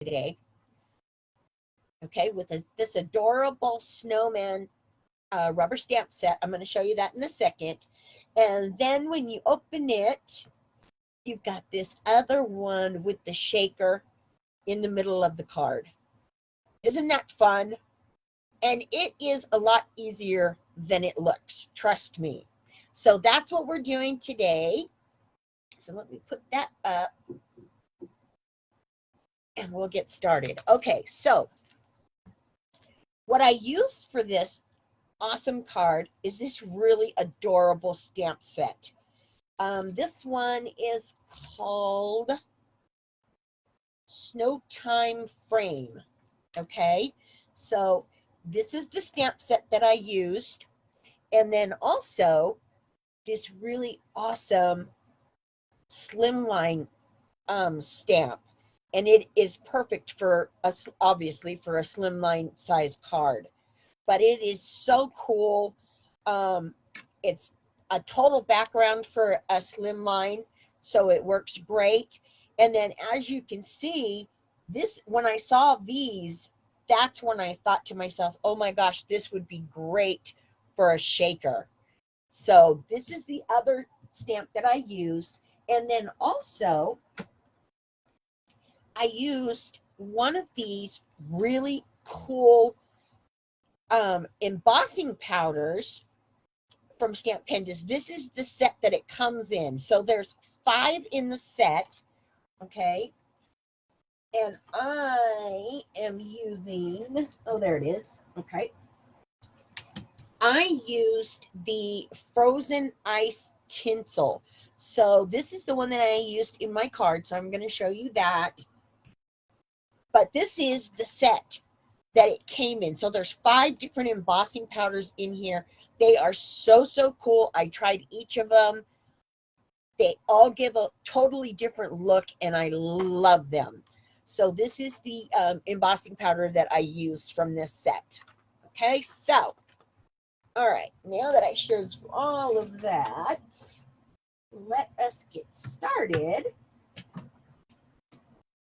today, okay, with this adorable snowman rubber stamp set. I'm going to show you that in a second. And then when you open it, you've got this other one with the shaker in the middle of the card. Isn't that fun? And it is a lot easier than it looks, trust me. So that's what we're doing today. So let me put that up and we'll get started. Okay, so what I used for this awesome card is this really adorable stamp set. This one is called Snow Time Frame. Okay, so this is the stamp set that I used. And then also this really awesome slimline stamp. And it is perfect for us, obviously, for a slimline size card. But it is so cool. It's a total background for a slimline, so it works great. And then as you can see, this, when I saw these, that's when I thought to myself, oh my gosh, this would be great for a shaker. So this is the other stamp that I used. And then also, I used one of these really cool embossing powders from Stampendous. This is the set that it comes in. So there's 5 in the set, okay? And I am using, oh, there it is, okay. I used the frozen ice tinsel. So this is the one that I used in my card, so I'm going to show you that. But this is the set that it came in. So there's 5 different embossing powders in here. They are so, so cool. I tried each of them. They all give a totally different look, and I love them. So this is the embossing powder that I used from this set. Okay, so, all right, now that I showed you all of that, let us get started.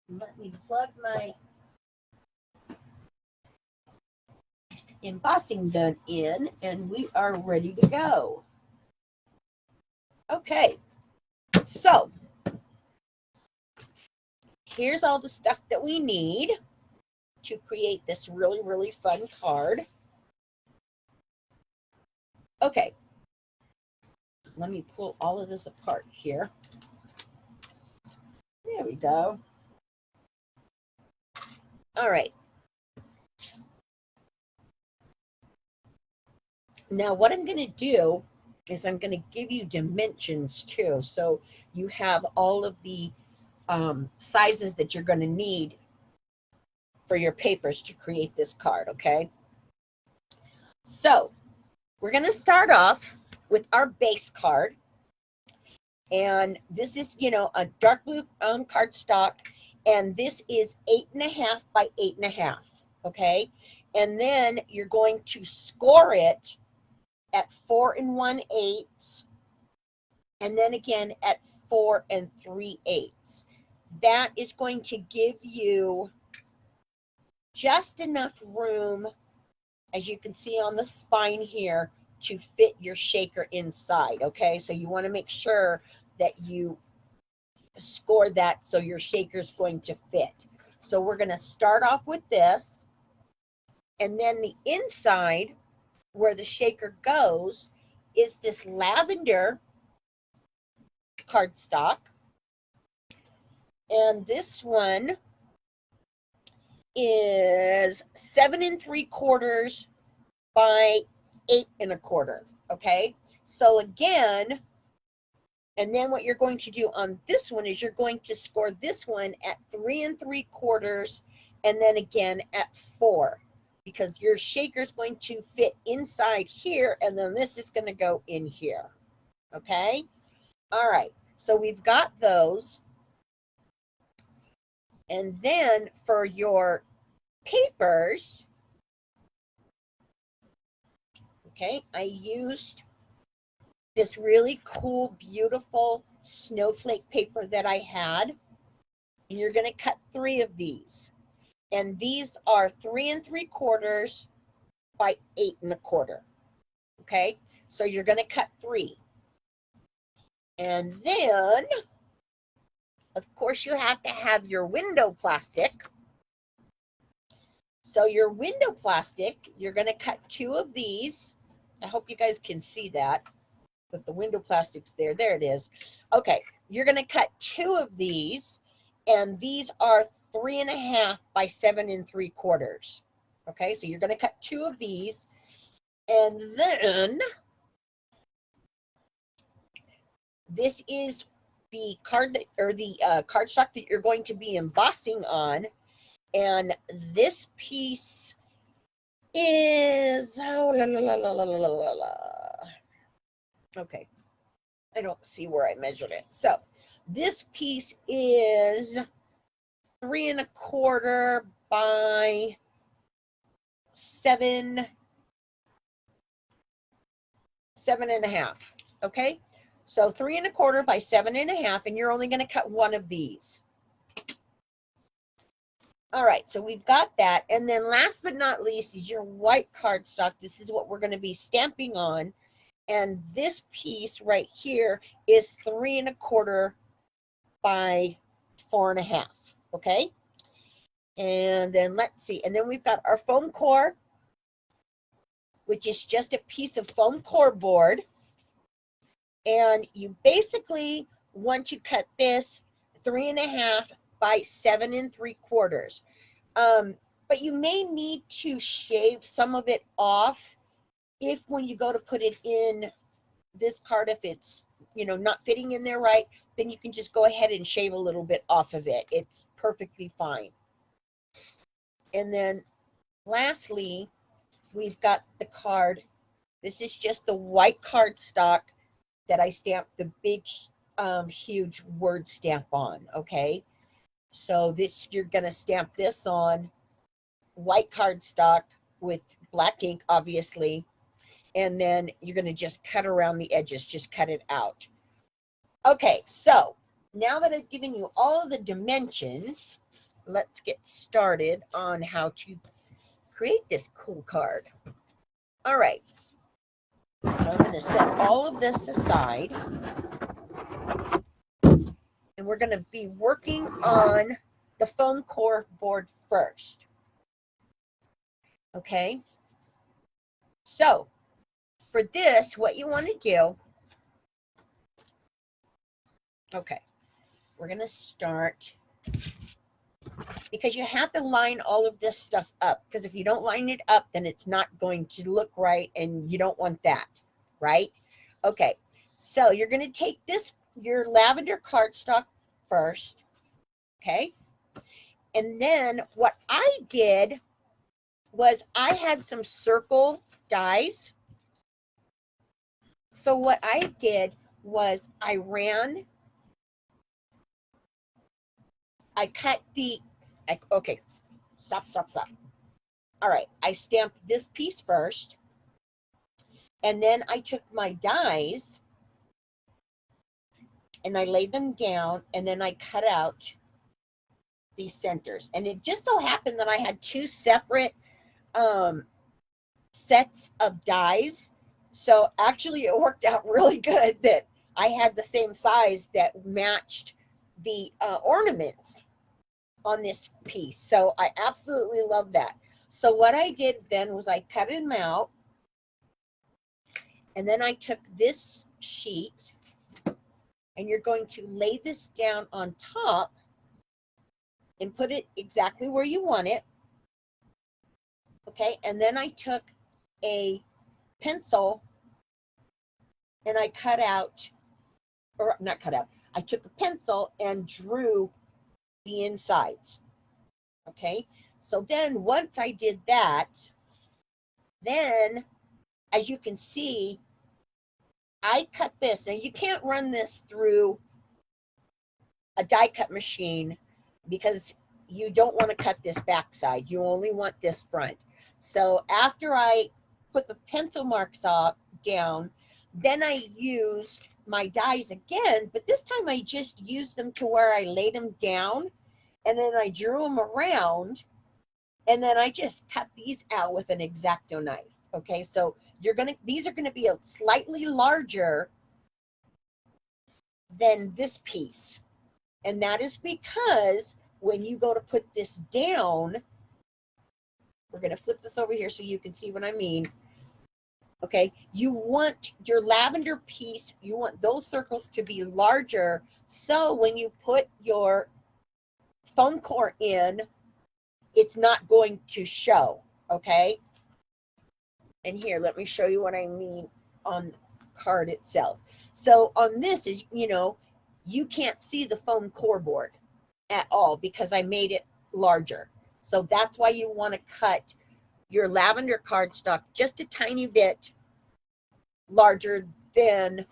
Let me plug my embossing gun in, and we are ready to go. Okay, so here's all the stuff that we need to create this really, really fun card. Okay, let me pull all of this apart here. There we go. All right. Now what I'm going to do is I'm going to give you dimensions too. So you have all of the sizes that you're going to need for your papers to create this card, okay? So we're going to start off with our base card. And this is, you know, a dark blue cardstock. And this is 8.5 by 8.5, okay? And then you're going to score it at 4 1/8, and then again at 4 3/8. That is going to give you just enough room, as you can see on the spine here, to fit your shaker inside, okay? So you want to make sure that you score that so your shaker's going to fit. So we're going to start off with this, and then the inside where the shaker goes is this lavender cardstock. And this one is 7 3/4 by 8 1/4. Okay. So again, and then what you're going to do on this one is you're going to score this one at 3 3/4 and then again at 4, because your shaker is going to fit inside here, and then this is going to go in here. Okay. All right. So we've got those. And then for your papers, okay, I used this really cool, beautiful snowflake paper that I had. And you're going to cut 3 of these. And these are 3 3/4 by 8 1/4. Okay, so you're going to cut 3. And then, of course, you have to have your window plastic. So your window plastic, you're going to cut 2 of these. I hope you guys can see that, but the window plastic's there. There it is. Okay, you're going to cut 2 of these, and these are 3 1/2 by 7 3/4. Okay, so you're going to cut 2 of these, and then this is the card that, or the cardstock that you're going to be embossing on, and this piece is okay. I don't see where I measured it. So this piece is 3 1/4 by 7 1/2. Okay, so 3 1/4 by 7 1/2, and you're only going to cut 1 of these. All right, so we've got that. And then last but not least is your white cardstock. This is what we're going to be stamping on. And this piece right here is 3 1/4 by 4 1/2. Okay. And then let's see. And then we've got our foam core, which is just a piece of foam core board. And you basically, once you cut this, 3 1/2 by 7 3/4. But you may need to shave some of it off if when you go to put it in this card, if it's, you know, not fitting in there right, then you can just go ahead and shave a little bit off of it. It's perfectly fine. And then lastly, we've got the card. This is just the white cardstock that I stamped the big, huge word stamp on, okay? So this, you're going to stamp this on white cardstock with black ink, obviously, and then you're going to just cut around the edges, just cut it out. Okay, so now that I've given you all of the dimensions, let's get started on how to create this cool card. All right, so I'm going to set all of this aside, and we're going to be working on the foam core board first. Okay, so for this, what you want to do, okay, we're going to start, because you have to line all of this stuff up, because if you don't line it up, then it's not going to look right, and you don't want that, right? Okay, so you're going to take this, your lavender cardstock first, okay? And then what I did was I had some circle dies. So what I did was I cut the, okay, stop. All right, I stamped this piece first, and then I took my dies and I laid them down, and then I cut out these centers. And it just so happened that I had 2 separate sets of dies. So actually it worked out really good that I had the same size that matched the ornaments on this piece. So I absolutely love that. So what I did then was I cut them out, and then I took this sheet, and you're going to lay this down on top and put it exactly where you want it. Okay, and then I took a pencil and I cut out, or not cut out, I took a pencil and drew the insides. Okay, so then once I did that, then as you can see, I cut this. Now you can't run this through a die cut machine because you don't want to cut this backside. You only want this front. So after I put the pencil marks down, then I used my dies again, but this time I just used them to where I laid them down, and then I drew them around, And then I just cut these out with an X-Acto knife. Okay, so these are gonna be a slightly larger than this piece. And that is because when you go to put this down, we're gonna flip this over here so you can see what I mean. Okay, you want your lavender piece, you want those circles to be larger, so when you put your foam core in, it's not going to show, okay? And here, let me show you what I mean on the card itself. So on this is, you can't see the foam core board at all because I made it larger. So that's why you want to cut your lavender cardstock just a tiny bit larger than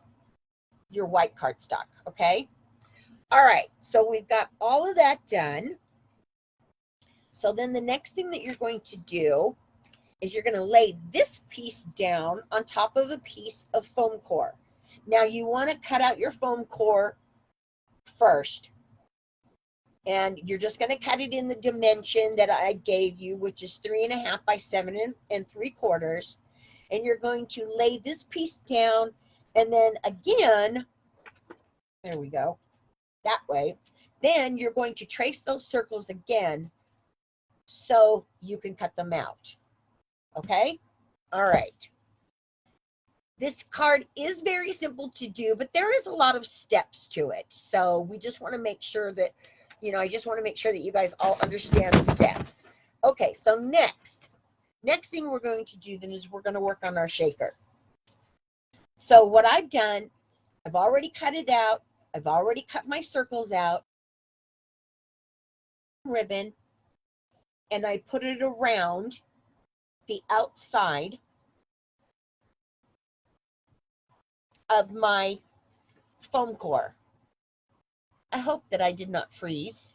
your white cardstock, okay? All right, so we've got all of that done. So then the next thing that you're going to do is you're going to lay this piece down on top of a piece of foam core. Now you want to cut out your foam core first, and you're just going to cut it in the dimension that I gave you, which is 3.5 by 7 3/4. And you're going to lay this piece down, and then again, there we go, that way. Then you're going to trace those circles again so you can cut them out. Okay? All right. This card is very simple to do, but there is a lot of steps to it. So we just want to make sure that, I just want to make sure that you guys all understand the steps. Okay, so next thing we're going to do then is we're going to work on our shaker. So what I've done, I've already cut it out. I've already cut my circles out. Ribbon, and I put it around the outside of my foam core. I hope that I did not freeze,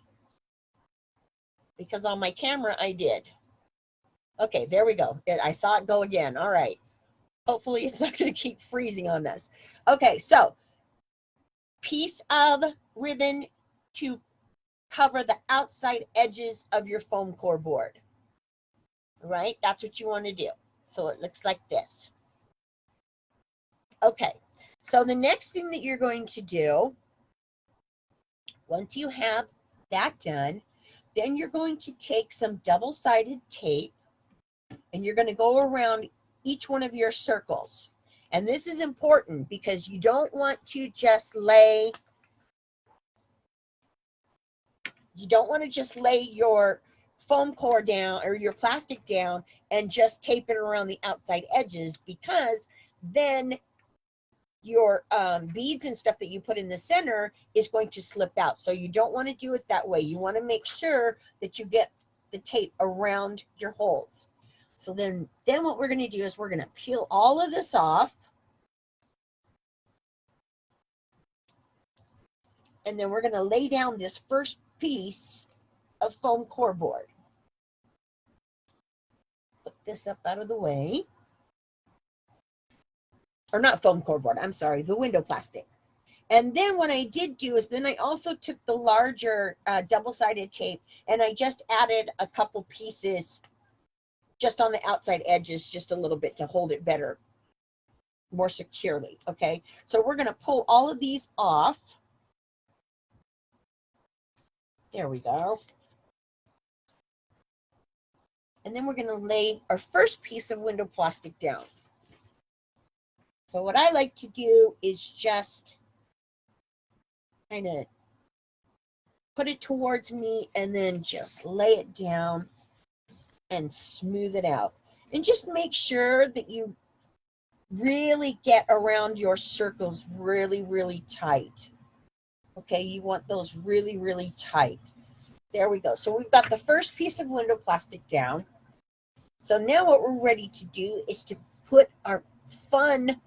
because on my camera I did. Okay, there we go. I saw it go again. All right. Hopefully it's not going to keep freezing on this. Okay, so piece of ribbon to cover the outside edges of your foam core board. All right, that's what you want to do. So it looks like this. Okay, so the next thing that you're going to do, once you have that done, then you're going to take some double-sided tape and you're going to go around each one of your circles. And this is important because you don't want to just lay your foam core down or your plastic down and just tape it around the outside edges, because then your beads and stuff that you put in the center is going to slip out. So you don't want to do it that way. You want to make sure that you get the tape around your holes. So then what we're going to do is we're going to peel all of this off. And then we're going to lay down this first piece of foam core board. Put this up out of the way. Or not foam core board, I'm sorry, the window plastic. And then what I did do is then I also took the larger double-sided tape and I just added a couple pieces just on the outside edges, just a little bit to hold it better, more securely, okay? So we're going to pull all of these off. There we go. And then we're going to lay our first piece of window plastic down. So what I like to do is just kind of put it towards me and then just lay it down and smooth it out. And just make sure that you really get around your circles really, really tight. Okay, you want those really, really tight. There we go. So we've got the first piece of window plastic down. So now what we're ready to do is to put our fun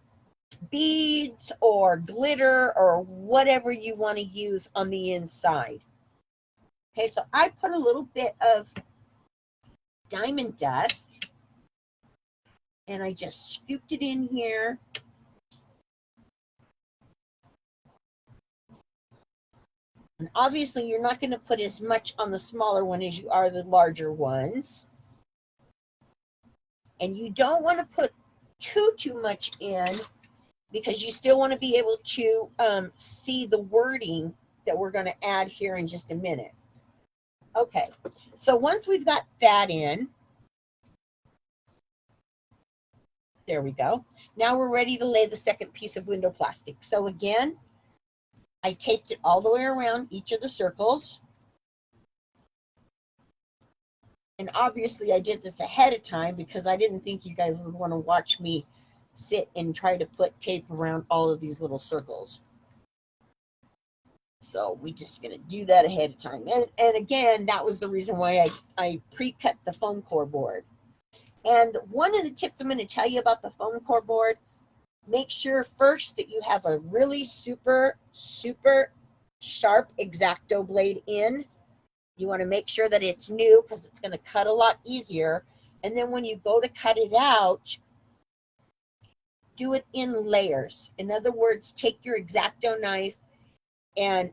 beads or glitter or whatever you want to use on the inside. Okay, so I put a little bit of diamond dust and I just scooped it in here. And obviously you're not going to put as much on the smaller one as you are the larger ones. And you don't want to put too much in, because you still want to be able to see the wording that we're going to add here in just a minute. Okay, so once we've got that in, there we go. Now we're ready to lay the second piece of window plastic. So again, I taped it all the way around each of the circles. And obviously I did this ahead of time because I didn't think you guys would want to watch me sit and try to put tape around all of these little circles. So we're just going to do that ahead of time. And again, that was the reason why I pre-cut the foam core board. And one of the tips I'm going to tell you about the foam core board, make sure first that you have a really super sharp X-Acto blade in. You want to make sure that it's new because it's going to cut a lot easier. And then when you go to cut it out, do it in layers. In other words, take your X-Acto knife and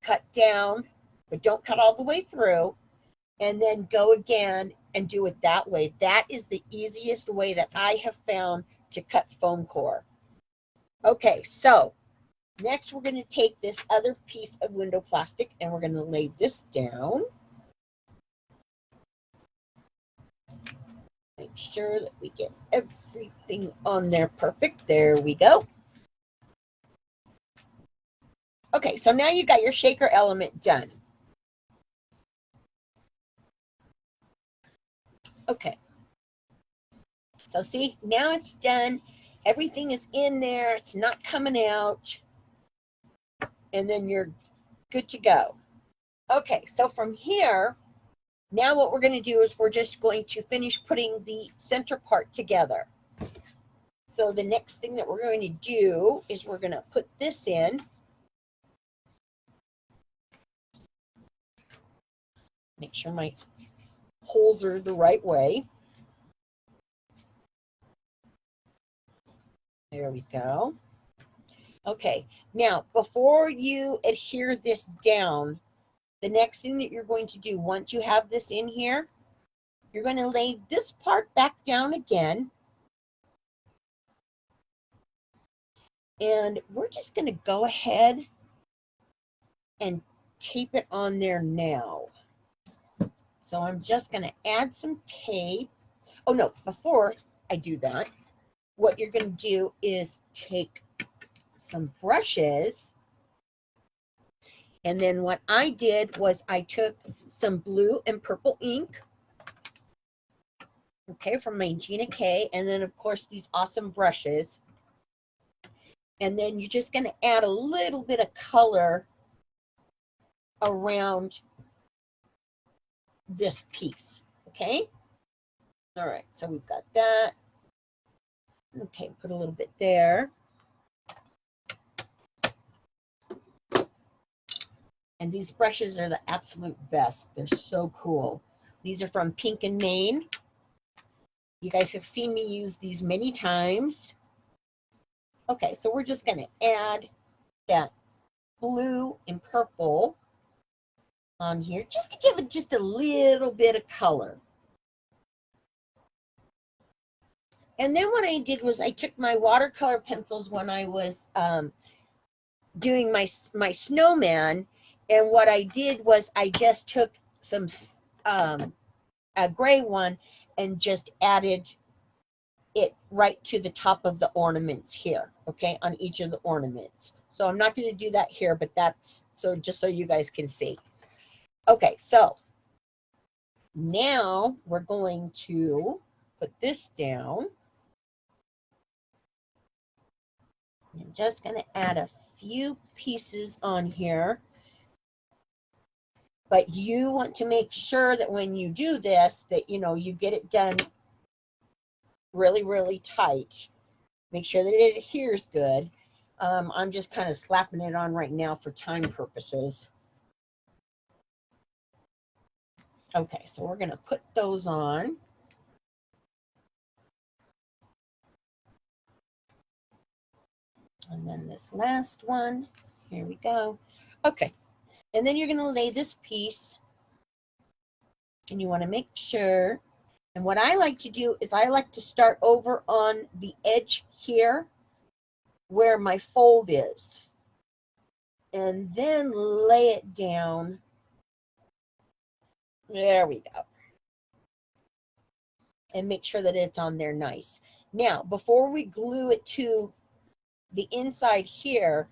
cut down, but don't cut all the way through, and then go again and do it that way. That is the easiest way that I have found to cut foam core. Okay, so next we're going to take this other piece of window plastic and we're going to lay this down. Make sure that we get everything on there perfect. There we go. Okay, so now you got your shaker element done. Okay. So see, now it's done. Everything is in there. It's not coming out. And then you're good to go. Okay, so from here, now what we're going to do is we're just going to finish putting the center part together. So the next thing that we're going to do is we're going to put this in. Make sure my holes are the right way. There we go. Okay, now before you adhere this down, the next thing that you're going to do once you have this in here, you're going to lay this part back down again. And we're just going to go ahead and tape it on there now. So I'm just going to add some tape. Oh no, before I do that, what you're going to do is take some brushes. And then what I did was I took some blue and purple ink, okay, from my Gina K, and then of course these awesome brushes. And then you're just going to add a little bit of color around this piece, okay? All right, so we've got that. Okay, put a little bit there. And these brushes are the absolute best. They're so cool. These are from Pink and Main. You guys have seen me use these many times. Okay, so we're just going to add that blue and purple on here just to give it just a little bit of color. And then what I did was I took my watercolor pencils when I was doing my snowman, and what I did was I just took some a gray one and just added it right to the top of the ornaments here, okay, on each of the ornaments. So I'm not going to do that here, but that's so just so you guys can see. Okay, so now we're going to put this down. I'm just going to add a few pieces on here. But you want to make sure that when you do this, that, you know, you get it done really, really tight. Make sure that it adheres good. I'm just kind of slapping it on right now for time purposes. Okay, so we're going to put those on. And then this last one, here we go. Okay, and then you're going to lay this piece, and you want to make sure And what I like to do is I like to start over on the edge here where my fold is, and then lay it down. There we go. And make sure that it's on there nice. Now, before we glue it to the inside here,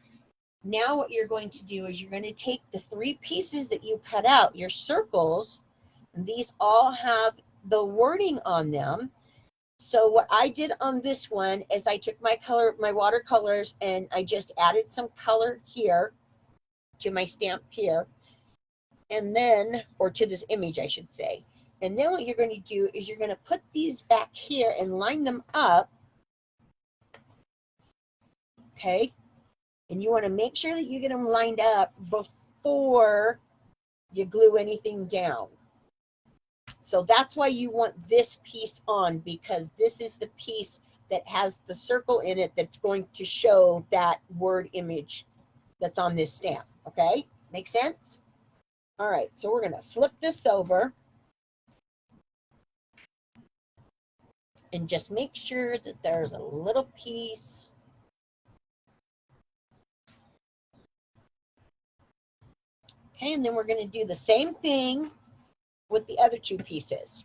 now what you're going to do is you're going to take the 3 pieces that you cut out, your circles, and these all have the wording on them. So what I did on this one is I took my watercolors, and I just added some color here to my stamp here, and then, or to this image, I should say. And then what you're going to do is you're going to put these back here and line them up. Okay. And you want to make sure that you get them lined up before you glue anything down. So that's why you want this piece on, because this is the piece that has the circle in it that's going to show that word image that's on this stamp. Okay, make sense? All right, so we're going to flip this over and just make sure that there's a little piece. Okay, and then we're going to do the same thing with the other 2 pieces.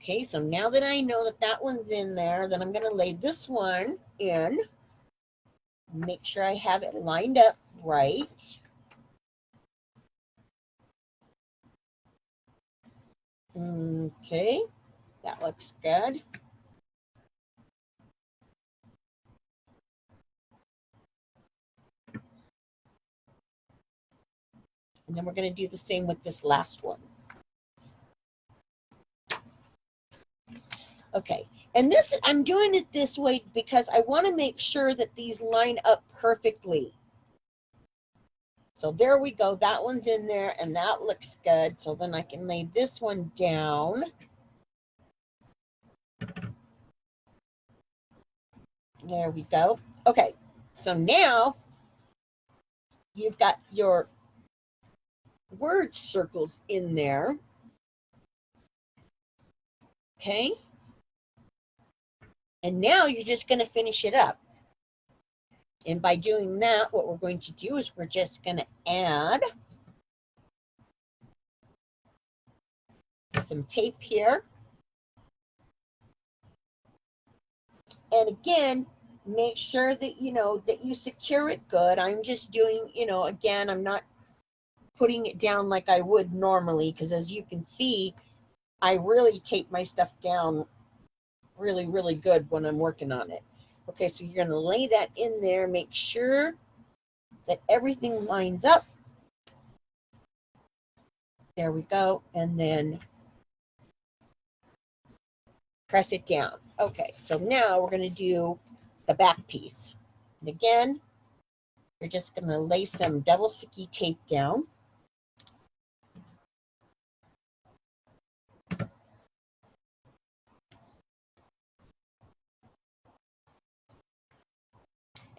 Okay, so now that I know that that one's in there, then I'm going to lay this one in. Make sure I have it lined up right. Okay, that looks good. And then we're going to do the same with this last one. Okay, and this, I'm doing it this way because I want to make sure that these line up perfectly. So there we go. That one's in there, and that looks good. So then I can lay this one down. There we go. Okay, so now you've got your word circles in there. Okay. And now you're just going to finish it up. And by doing that, what we're going to do is we're just going to add some tape here. And again, make sure that, that you secure it good. I'm just doing, again, I'm not putting it down like I would normally, because as you can see, I really tape my stuff down really, really good when I'm working on it. Okay, so you're going to lay that in there, make sure that everything lines up. There we go. And then press it down. Okay, so now we're going to do the back piece. And again, you're just going to lay some double sticky tape down.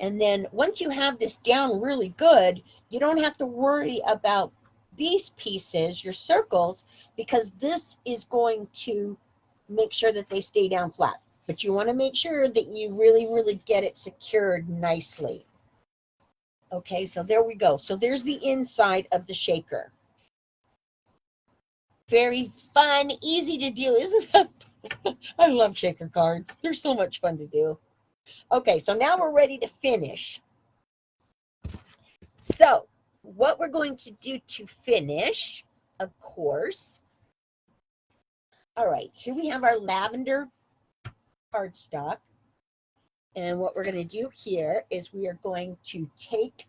And then once you have this down really good, you don't have to worry about these pieces, your circles, because this is going to make sure that they stay down flat. But you want to make sure that you really, really get it secured nicely. Okay, so there we go. So there's the inside of the shaker. Very fun, easy to do, isn't it? I love shaker cards. They're so much fun to do. Okay, so now we're ready to finish. So what we're going to do to finish, of course. All right, here we have our lavender cardstock. And what we're going to do here is we are going to take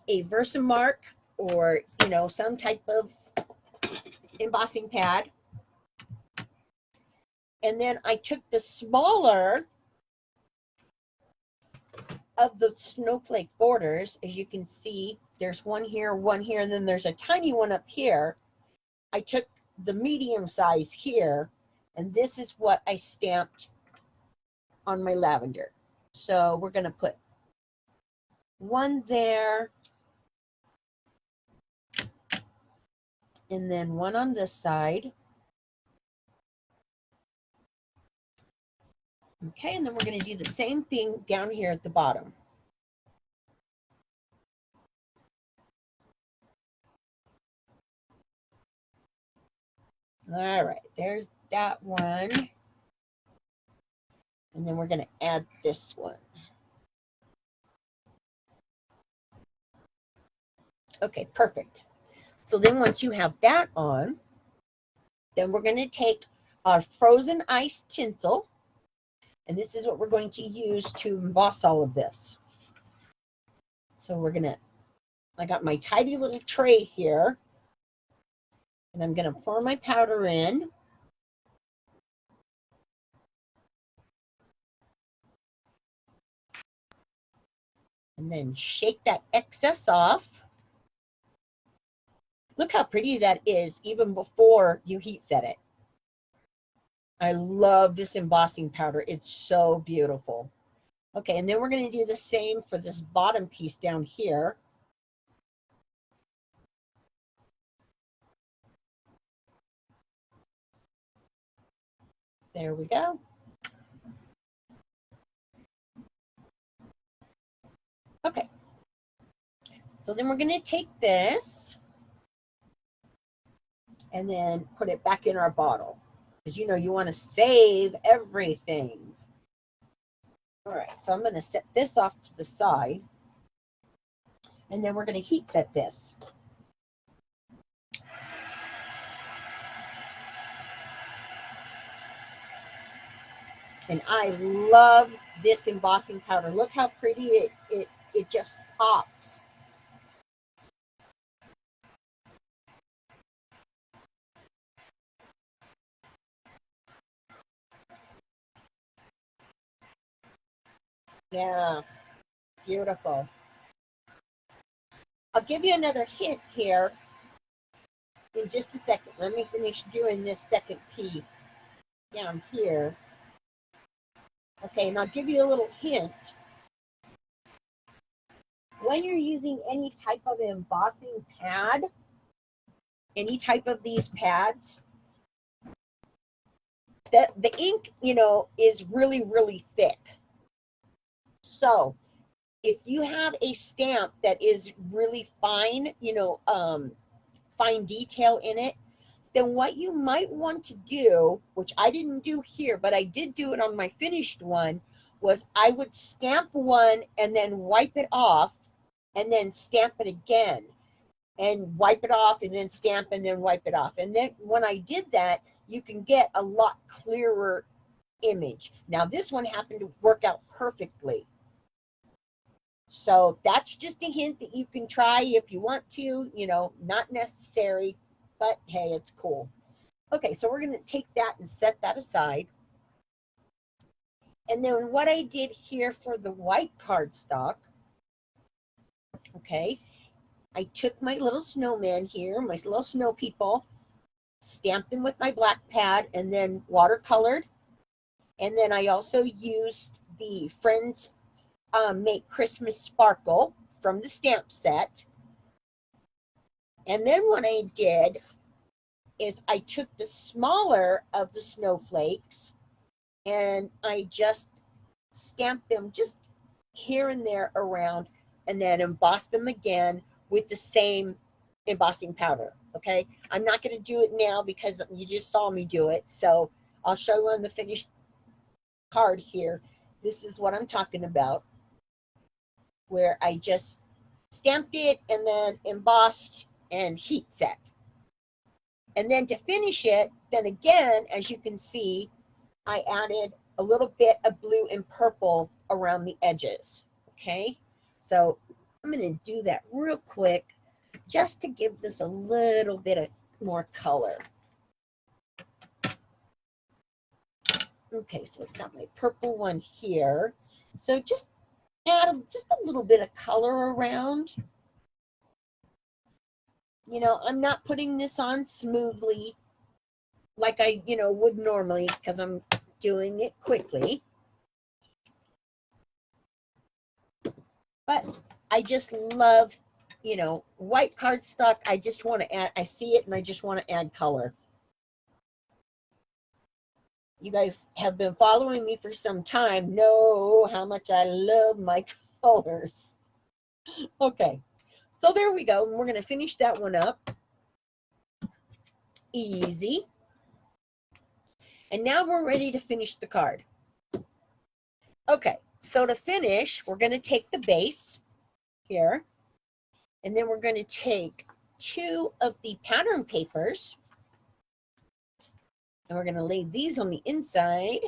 a Versamark or, some type of embossing pad. And then I took the smaller of the snowflake borders. As you can see, there's one here, and then there's a tiny one up here. I took the medium size here, and this is what I stamped on my lavender. So we're going to put one there, and then one on this side. Okay, and then we're going to do the same thing down here at the bottom. All right, there's that one. And then we're going to add this one. Okay, perfect. So then once you have that on, then we're going to take our frozen ice tinsel, and this is what we're going to use to emboss all of this. So we're going to, I got my tidy little tray here, and I'm going to pour my powder in. And then shake that excess off. Look how pretty that is even before you heat set it. I love this embossing powder. It's so beautiful. Okay, and then we're going to do the same for this bottom piece down here. There we go. Okay, so then we're going to take this and then put it back in our bottle, because you know you want to save everything. All right, so I'm going to set this off to the side, and then we're going to heat set this. And I love this embossing powder. Look how pretty it just pops. Yeah, beautiful. I'll give you another hint here in just a second. Let me finish doing this second piece down here. Okay, and I'll give you a little hint. When you're using any type of embossing pad, any type of these pads, the ink, you know, is really, really thick. So if you have a stamp that is really fine, you know, fine detail in it, then what you might want to do, which I didn't do here, but I did do it on my finished one, was I would stamp one and then wipe it off and then stamp it again and wipe it off and then stamp and then wipe it off. And then when I did that, you can get a lot clearer image. Now this one happened to work out perfectly. So that's just a hint that you can try if you want to, you know, not necessary, but hey, it's cool. Okay, so we're going to take that and set that aside. And then what I did here for the white cardstock, okay, I took my little snowman here, my little snow people, stamped them with my black pad and then watercolored. And then I also used the Friends Make Christmas Sparkle from the stamp set. And then what I did is I took the smaller of the snowflakes and I just stamped them just here and there around and then embossed them again with the same embossing powder. Okay, I'm not going to do it now because you just saw me do it. So I'll show you on the finished card here. This is what I'm talking about, where I just stamped it and then embossed and heat set. And then to finish it, then again, as you can see, I added a little bit of blue and purple around the edges. Okay, so I'm going to do that real quick just to give this a little bit of more color. Okay, so I've got my purple one here. So just add just a little bit of color around. You know, I'm not putting this on smoothly like I, you know, would normally because I'm doing it quickly. But I just love you know, white cardstock, I just want to add, I see it and I just want to add color. You guys have been following me for some time, know how much I love my colors. Okay, so there we go. We're going to finish that one up. Easy. And now we're ready to finish the card. Okay, so to finish, we're going to take the base here, and then we're going to take 2 of the pattern papers, and we're going to lay these on the inside.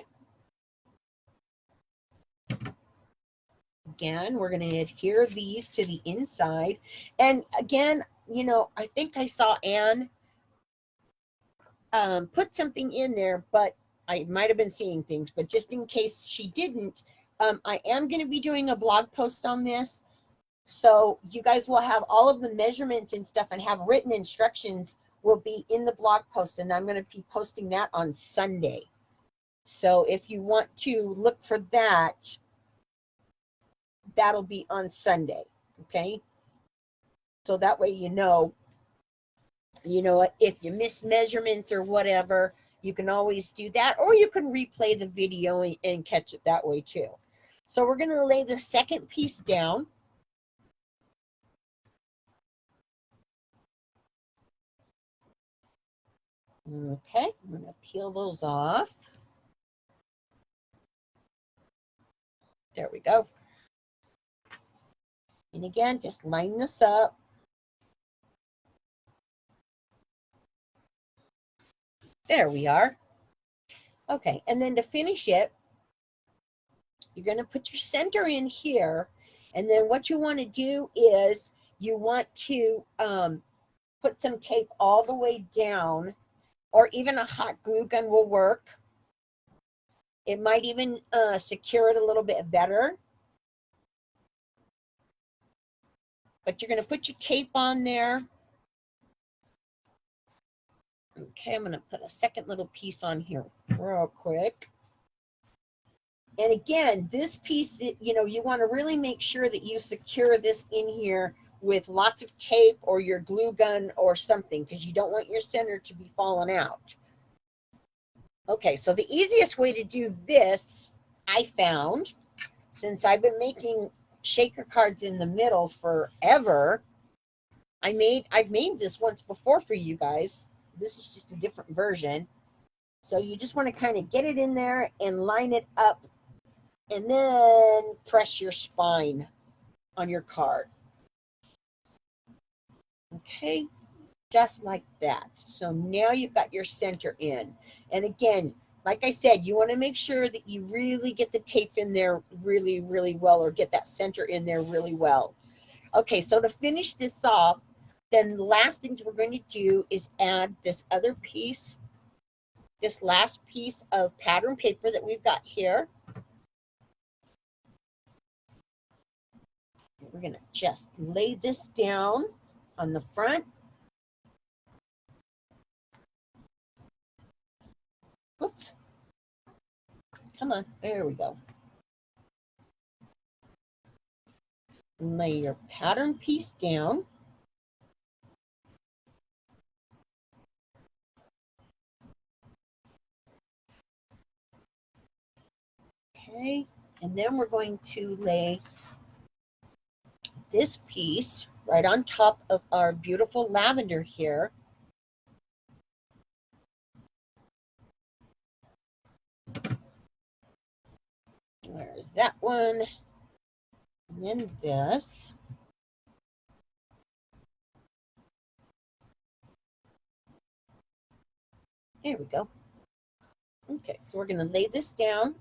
Again, we're going to adhere these to the inside. And again, you know, I think I saw Anne put something in there, but I might have been seeing things, but just in case she didn't, I am going to be doing a blog post on this. So you guys will have all of the measurements and stuff, and have written instructions will be in the blog post, and I'm going to be posting that on Sunday. So if you want to look for that, that'll be on Sunday. Okay. So that way, you know, if you miss measurements or whatever, you can always do that, or you can replay the video and catch it that way too. So we're going to lay the second piece down. Okay, I'm going to peel those off. There we go. And again, just line this up. There we are. Okay, and then to finish it, you're going to put your center in here. And then what you want to do is you want to put some tape all the way down, or even a hot glue gun will work. It might even secure it a little bit better. But you're going to put your tape on there. Okay, I'm going to put a second little piece on here real quick. And again, this piece, you know, you want to really make sure that you secure this in here with lots of tape or your glue gun or something, because you don't want your center to be falling out. Okay, so the easiest way to do this, I found, since I've been making shaker cards in the middle forever, I've made this once before for you guys. This is just a different version. So you just want to kind of get it in there and line it up, and then press your spine on your card. Okay, just like that. So now you've got your center in. And again, like I said, you want to make sure that you really get the tape in there really, really well, or get that center in there really well. Okay, so to finish this off, then the last thing we're going to do is add this other piece, this last piece of pattern paper that we've got here. We're going to just lay this down on the front. Oops. Come on, there we go. Lay your pattern piece down. Okay, and then we're going to lay this piece right on top of our beautiful lavender here. There's that one. And then this. There we go. Okay, so we're going to lay this down,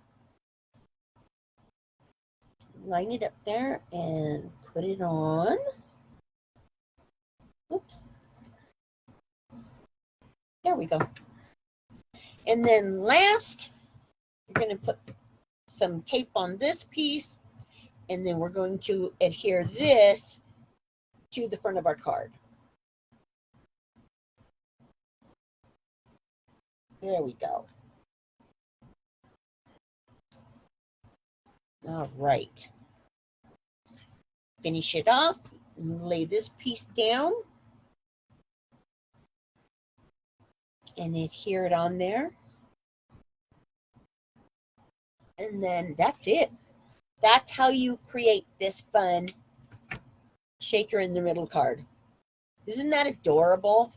line it up there, and put it on. Oops. There we go. And then last, you're going to put some tape on this piece, and then we're going to adhere this to the front of our card. There we go. All right. Finish it off. lay this piece down and adhere it on there. And then that's it. That's how you create this fun shaker in the middle card. Isn't that adorable?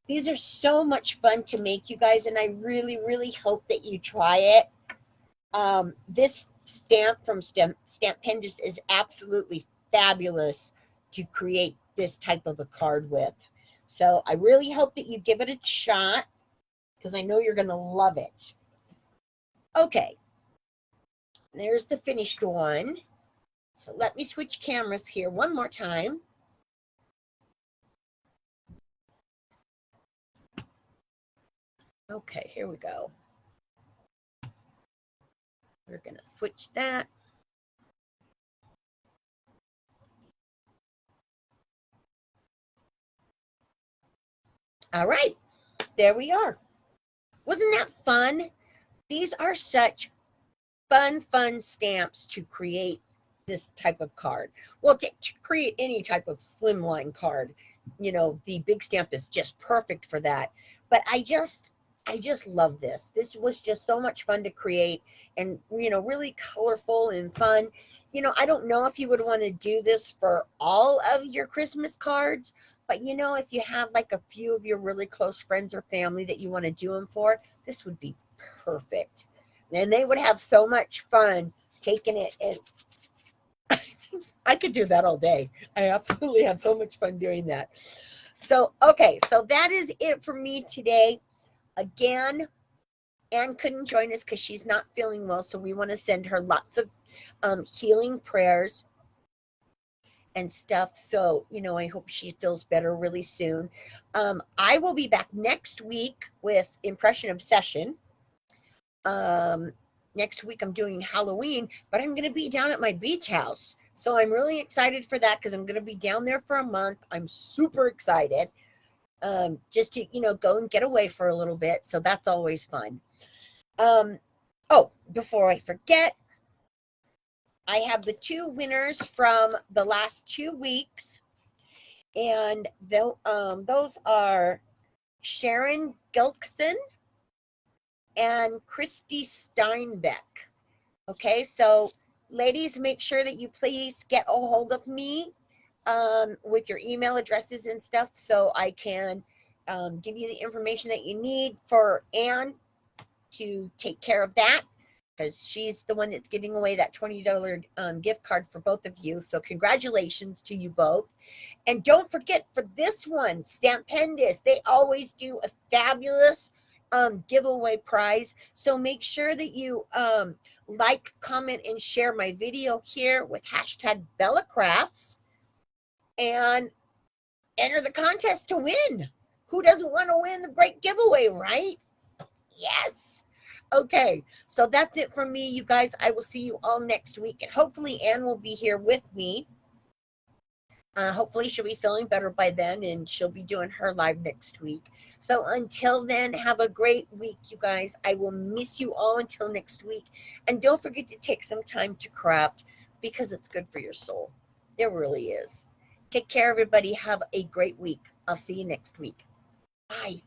These are so much fun to make, you guys, and I really, really hope that you try it. This stamp from Stampendous is absolutely fabulous to create this type of a card with. So I really hope that you give it a shot because I know you're going to love it. Okay, there's the finished one. So let me switch cameras here one more time. Okay, here we go. We're going to switch that. All right, there we are. Wasn't that fun? These are such fun stamps to create this type of card. Well, to create any type of slimline card, you know, the big stamp is just perfect for that. But I just love this. This was just so much fun to create and, you know, really colorful and fun. You know, I don't know if you would want to do this for all of your Christmas cards, but, you know, if you have like a few of your really close friends or family that you want to do them for, this would be perfect. And they would have so much fun taking it. And I could do that all day. I absolutely have so much fun doing that. So, okay, so that is it for me today. Again, Anne couldn't join us because she's not feeling well, so we want to send her lots of healing prayers and stuff. So, you know, I hope she feels better really soon. I will be back next week with Impression Obsession. Next week I'm doing Halloween, but I'm going to be down at my beach house. So I'm really excited for that because I'm going to be down there for a month. I'm super excited. Just to, you know, go and get away for a little bit. So that's always fun. Oh, before I forget, I have the 2 winners from the last 2 weeks. And those are Sharon Gilkson and Christy Steinbeck. Okay, so ladies, make sure that you please get a hold of me with your email addresses and stuff so I can give you the information that you need for Anne to take care of that because she's the one that's giving away that $20 gift card for both of you. So congratulations to you both. And don't forget for this one, Stampendous, they always do a fabulous giveaway prize. So make sure that you like, comment, and share my video here with hashtag BellaCrafts and enter the contest to win. Who doesn't want to win the great giveaway, right? Yes. Okay, so that's it from me, you guys. I will see you all next week, and hopefully Anne will be here with me. Hopefully she'll be feeling better by then, and she'll be doing her live next week. So until then, have a great week, you guys. I will miss you all until next week. And don't forget to take some time to craft because it's good for your soul. It really is. Take care, everybody. Have a great week. I'll see you next week. Bye.